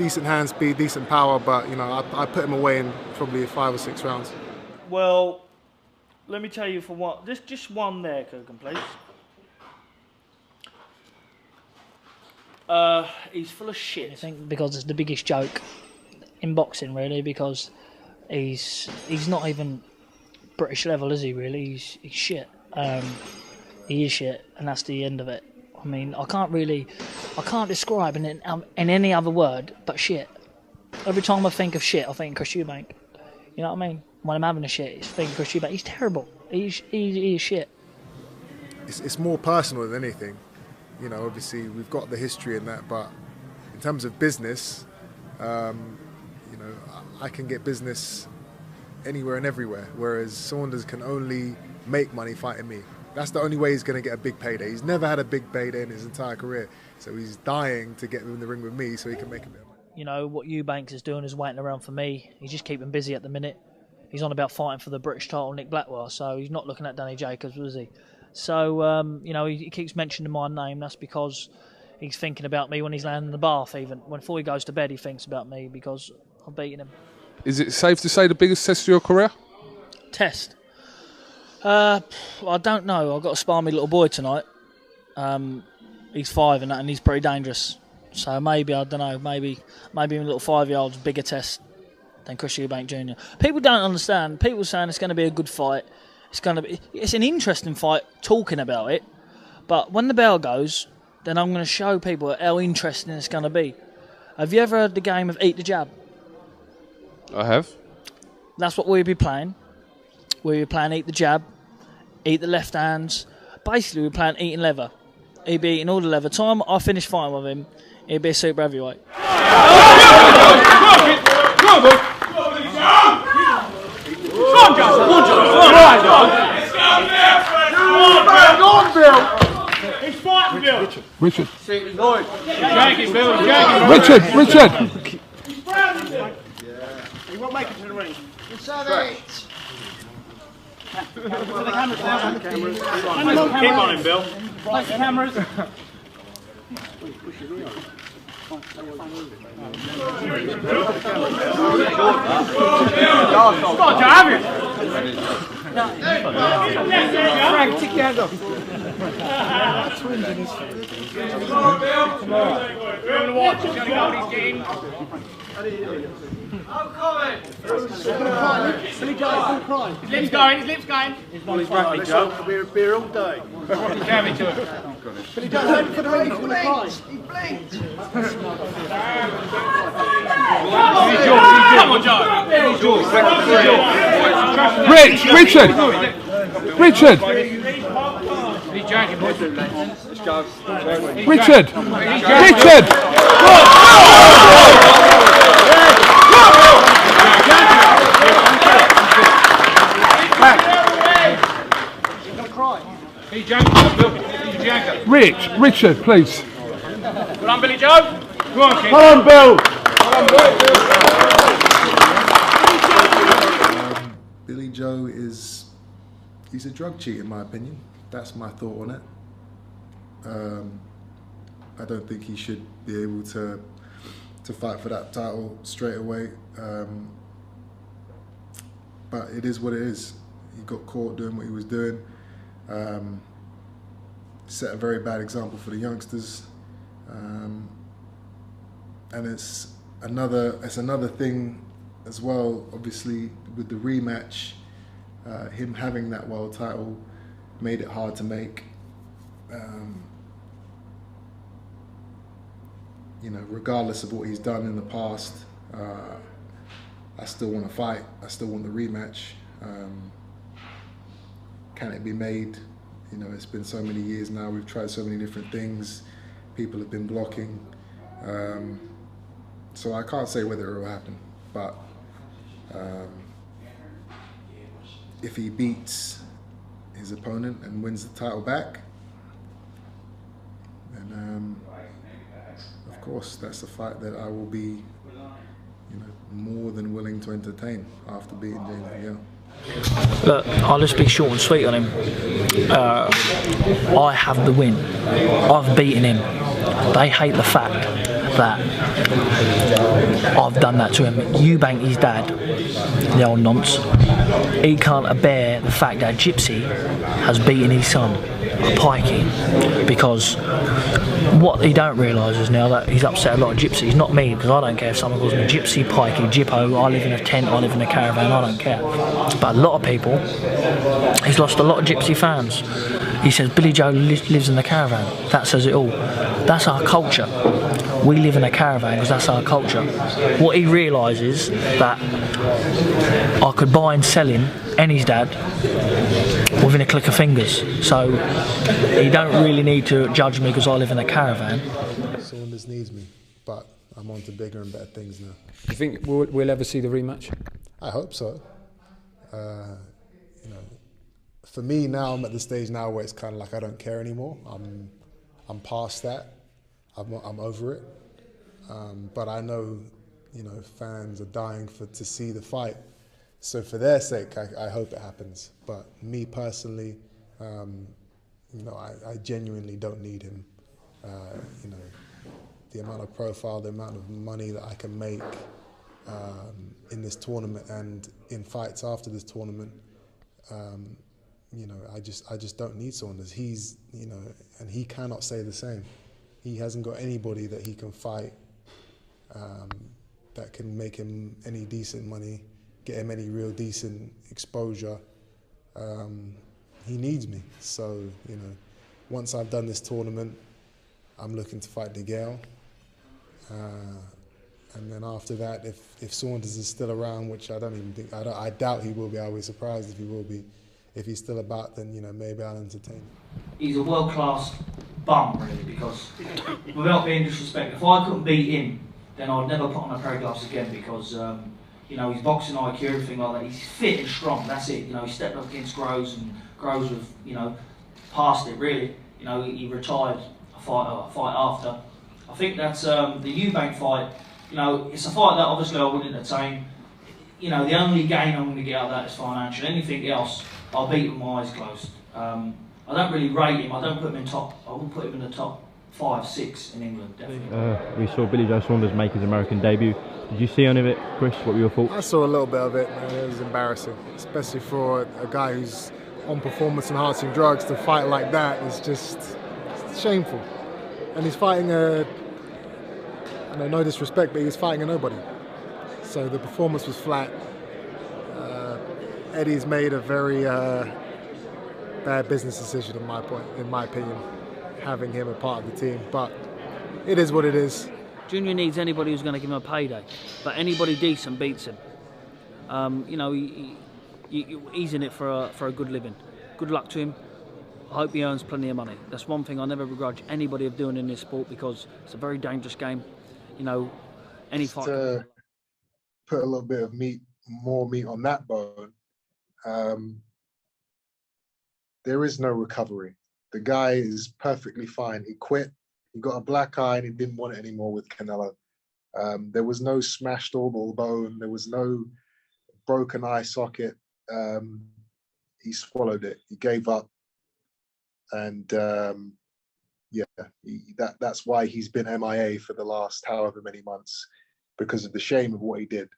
decent hand speed, decent power, but you know, I put him away in probably 5 or 6 rounds. Well, let me tell you for what. Just one there, Kugan, please. He's full of shit. I think because it's the biggest joke in boxing, really, because he's not even British level, is he? Really, he's shit. He is shit, and that's the end of it. I mean, I can't describe in any other word but shit. Every time I think of shit, I think of Chris Eubank. You know what I mean? When I'm having a shit, I think of Chris Eubank. He's terrible. He is shit. It's more personal than anything. You know, obviously we've got the history in that, but in terms of business, you know, I can get business anywhere and everywhere, whereas Saunders can only make money fighting me. That's the only way he's going to get a big payday. He's never had a big payday in his entire career, so he's dying to get in the ring with me so he can make a bit of money. You know, what Eubank is doing is waiting around for me. He's just keeping busy at the minute. He's on about fighting for the British title, Nick Blackwell, so he's not looking at Danny Jacobs, was he? So, you know, he keeps mentioning my name. That's because he's thinking about me when he's laying in the bath, even. Before he goes to bed, he thinks about me because I've beaten him. Is it safe to say the biggest test of your career? Test? I don't know. I've got to spar my little boy tonight. He's 5 and he's pretty dangerous. So maybe, I don't know, maybe my little 5-year-old's bigger test than Chris Eubank Jr. People don't understand. People saying it's going to be a good fight. It's an interesting fight talking about it, but when the bell goes, then I'm going to show people how interesting it's going to be. Have you ever heard the game of Eat the Jab? I have. That's what we'll be playing. We'll be playing Eat the Jab, Eat the Left Hands. Basically, we're playing Eating Leather. He'd be eating all the leather. Time I finish fighting with him, he'd be a super heavyweight. Richard. He won't make it to the ring. To the cameras now. Keep on him, Bill. Like the cameras. Stop, have you? Frank, take your hands off. Twins in his face. Come on. We're on the watch. He's going to go. He's getting. I'm coming. Billy Joe, crying. His lips going. His lips going. His body's rapid, Joe. Beer all day. Damn it to him. Billy Joe, ready for the ring. He's going to cry. He blinked. Come on, Joe. Richard. Richard, please. Come on, Billy Joe. Go on, King. Come on, Bill. Billy Joe he's a drug cheat in my opinion. That's my thought on it. I don't think he should be able to fight for that title straight away. But it is what it is. He got caught doing what he was doing. Set a very bad example for the youngsters. And it's another thing as well, obviously, with the rematch. Him having that world title made it hard to make. You know, regardless of what he's done in the past, I still want to fight. I still want the rematch. Can it be made? You know, it's been so many years now. We've tried so many different things. People have been blocking. So I can't say whether it will happen, but if he beats his opponent and wins the title back, then of course that's a fight that I will be, more than willing to entertain after beating James Miguel. Look, I'll just be short and sweet on him. I have the win. I've beaten him. They hate the fact that I've done that to him. Eubank, his dad, the old nonce, he can't bear the fact that Gypsy has beaten his son, Pikey, because what he don't realise is now that he's upset a lot of gypsies, not me, because I don't care if someone calls me Gypsy, Pikey, Jippo, I live in a tent, I live in a caravan, I don't care. But a lot of people, he's lost a lot of gypsy fans. He says Billy Joe lives in the caravan. That says it all. That's our culture. We live in a caravan because that's our culture. What he realises that I could buy and sell him and his dad within a click of fingers. So he don't really need to judge me because I live in a caravan. Saunders needs me, but I'm on to bigger and better things now. Do you think we'll ever see the rematch? I hope so. You know, for me now, I'm at the stage now where it's kind of like I don't care anymore. I'm past that. I'm over it. But I know, you know, fans are dying to see the fight. So for their sake, I hope it happens. But me personally, you know, I genuinely don't need him. You know, the amount of profile, the amount of money that I can make in this tournament and in fights after this tournament, you know, I just don't need Saunders. He's, you know, and he cannot say the same. He hasn't got anybody that he can fight that can make him any decent money, get him any real decent exposure. He needs me. So, you know, once I've done this tournament, I'm looking to fight DeGale. And then after that, if Saunders is still around, which I don't even think, I doubt he will be. I'll be surprised if he will be. If he's still about, then, you know, maybe I'll entertain him. He's a world-class bum, really, because without being disrespectful, if I couldn't beat him, then I'd never put on a pair of gloves again because, you know, his boxing IQ, everything like that, he's fit and strong, that's it. You know, he stepped up against Groves and Groves was, you know, past it, really. You know, he retired a fight after. I think that's the Eubank fight, you know, it's a fight that obviously I wouldn't entertain. You know, the only gain I'm going to get out of that is financial. Anything else, I'll beat with my eyes closed. I don't really rate him. I don't put him in I wouldn't put him in the top 5, 6 in England, definitely. We saw Billy Joe Saunders make his American debut. Did you see any of it, Chris? What were your thoughts? I saw a little bit of it, man. It was embarrassing, especially for a guy who's on performance-enhancing drugs. To fight like that is just shameful. And he's fighting no disrespect, but he was fighting a nobody. So the performance was flat. Eddie's made a very bad business decision, in my opinion, having him a part of the team. But it is what it is. Junior needs anybody who's going to give him a payday, but anybody decent beats him. You know, he's in it for a good living. Good luck to him. I hope he earns plenty of money. That's one thing I never begrudge anybody of doing in this sport because it's a very dangerous game. You know, any fight. To put a little bit of more meat on that bone. There is no recovery. The guy is perfectly fine. He quit. He got a black eye and he didn't want it anymore with Canelo. There was no smashed orbital bone. There was no broken eye socket. He swallowed it. He gave up. And yeah, that's why he's been MIA for the last however many months, because of the shame of what he did.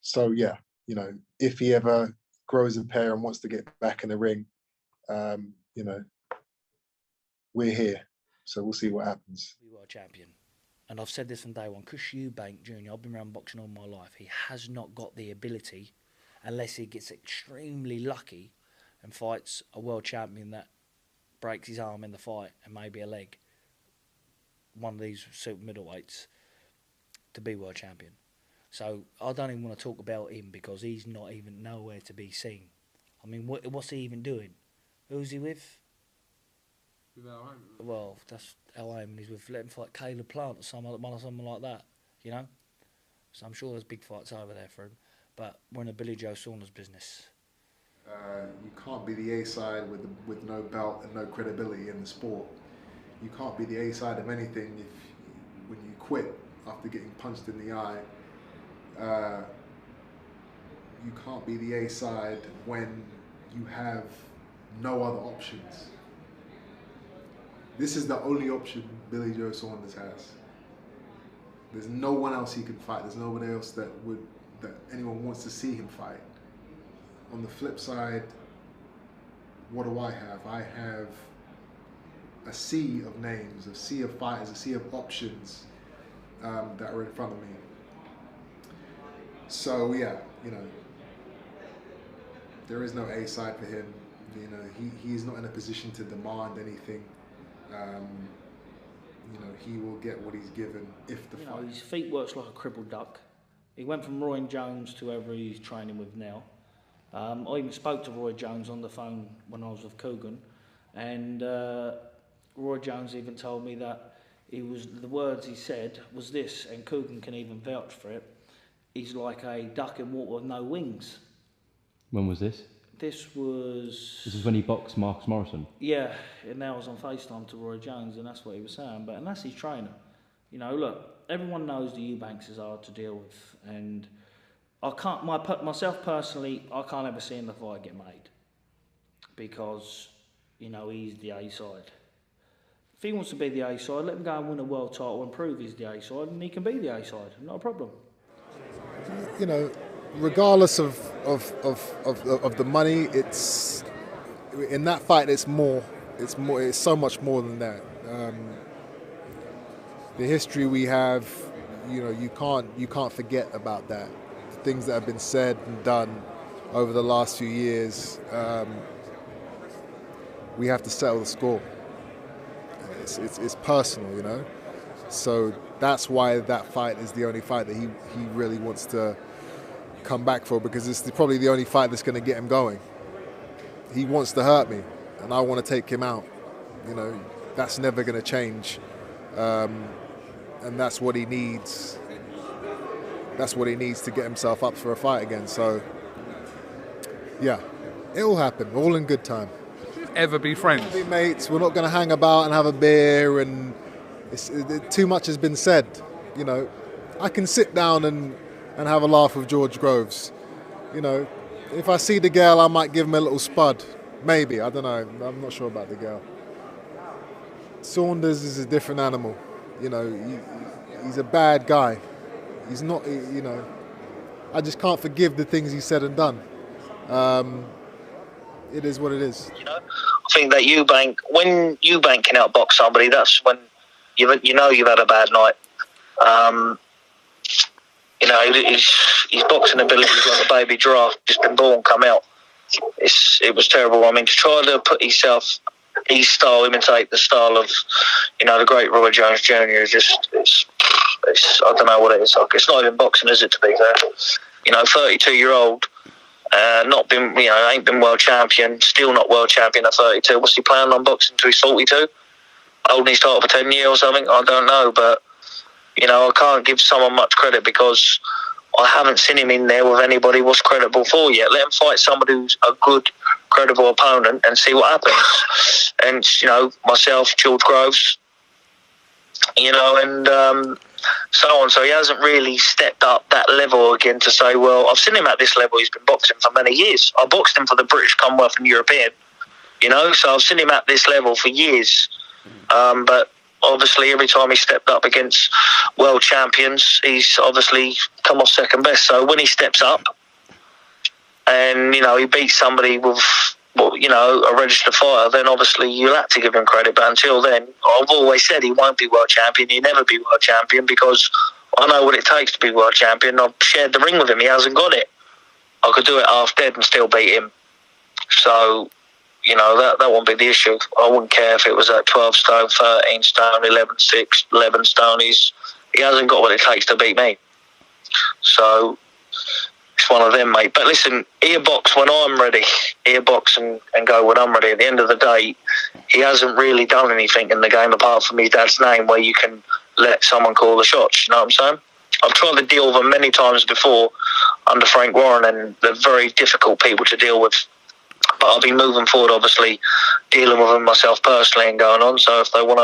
So yeah, you know, if he ever grows a pair and wants to get back in the ring, you know, we're here. So we'll see what happens. We were champion. And I've said this from day one, Chris Eubank Jr., I've been around boxing all my life. He has not got the ability, unless he gets extremely lucky and fights a world champion that breaks his arm in the fight and maybe a leg, one of these super middleweights, to be world champion. So I don't even want to talk about him because he's not even nowhere to be seen. I mean, what's he even doing? Who's he with? With Al Haymon. Well, that's Al Haymon. He's with, let him fight Caleb Plant or someone like that, you know? So I'm sure there's big fights over there for him. But we're in a Billy Joe Saunders business. You can't be the A-side with no belt and no credibility in the sport. You can't be the A-side of anything when you quit after getting punched in the eye. You can't be the A-side when you have no other options. This is the only option Billy Joe Saunders has. There's no one else he can fight. There's nobody else that anyone wants to see him fight. On the flip side, what do I have? I have a sea of names, a sea of fighters, a sea of options that are in front of me. So yeah, there is no A side for him. He is not in a position to demand anything. He will get what he's given if the fight. His feet works like a crippled duck. He went from Roy Jones to whoever he's training with now. I even spoke to Roy Jones on the phone when I was with Coogan, and Roy Jones even told me that the words he said was this, and Coogan can even vouch for it. He's like a duck in water with no wings. When was this? This is when he boxed Marcus Morrison? Yeah, and now I was on FaceTime to Roy Jones, and that's what he was saying. And that's his trainer. Look, everyone knows the Eubanks is hard to deal with, and I can't, myself personally, I can't ever see the fight get made because, he's the A side. If he wants to be the A side, let him go and win a world title and prove he's the A side, and he can be the A side, not a problem. Regardless of the money, it's in that fight. It's so much more than that. The history we have, you can't forget about that. The things that have been said and done over the last few years. We have to settle the score. It's personal, So that's why that fight is the only fight that he really wants to come back for, because it's probably the only fight that's going to get him going. He wants to hurt me, and I want to take him out. That's never going to change, and that's what he needs. That's what he needs to get himself up for a fight again. So, yeah, it will happen, all in good time. Ever be friends? We'll be mates. We're not going to hang about and have a beer, and too much has been said. I can sit down and have a laugh with George Groves. If I see the girl, I might give him a little spud. Maybe, I don't know. I'm not sure about the girl. Saunders is a different animal. He's a bad guy. He's not, I just can't forgive the things he said and done. It is what it is. I think that when Eubank can outbox somebody, that's when you've had a bad night. His boxing abilities like a baby giraffe, just been born, come out. It was terrible. I mean, to try to put his style, imitate the style of, the great Roy Jones Jr. is just, it's I don't know what it is. It's not even boxing, is it? To be fair, 32-year-old, ain't been world champion, still not world champion at 32. What's he planning on boxing until he's 42? Holding his title for 10 years or something? I don't know, but. I can't give someone much credit because I haven't seen him in there with anybody what's credible for yet. Let him fight somebody who's a good, credible opponent and see what happens. And, myself, George Groves, and so on. So he hasn't really stepped up that level again to say, well, I've seen him at this level. He's been boxing for many years. I boxed him for the British, Commonwealth and European, so I've seen him at this level for years. But obviously, every time he stepped up against world champions, he's obviously come off second best. So when he steps up and, he beats somebody with, a registered fighter, then obviously you'll have to give him credit. But until then, I've always said he won't be world champion. He'll never be world champion because I know what it takes to be world champion. I've shared the ring with him. He hasn't got it. I could do it half dead and still beat him. So... that won't be the issue. I wouldn't care if it was at 12 stone, 13 stone, 11-6, 11 stone. He hasn't got what it takes to beat me. So it's one of them, mate. But listen, earbox when I'm ready. Earbox and go when I'm ready. At the end of the day, he hasn't really done anything in the game apart from his dad's name where you can let someone call the shots. You know what I'm saying? I've tried to deal with them many times before under Frank Warren, and they're very difficult people to deal with. But I'll be moving forward, obviously, dealing with them myself personally and going on. So if they want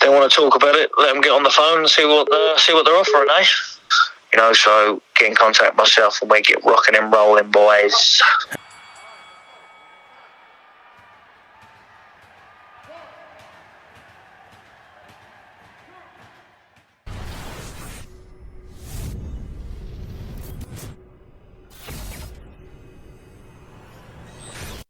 to talk about it, let them get on the phone and see what they're offering, eh? So get in contact with myself and we get rocking and rolling, boys.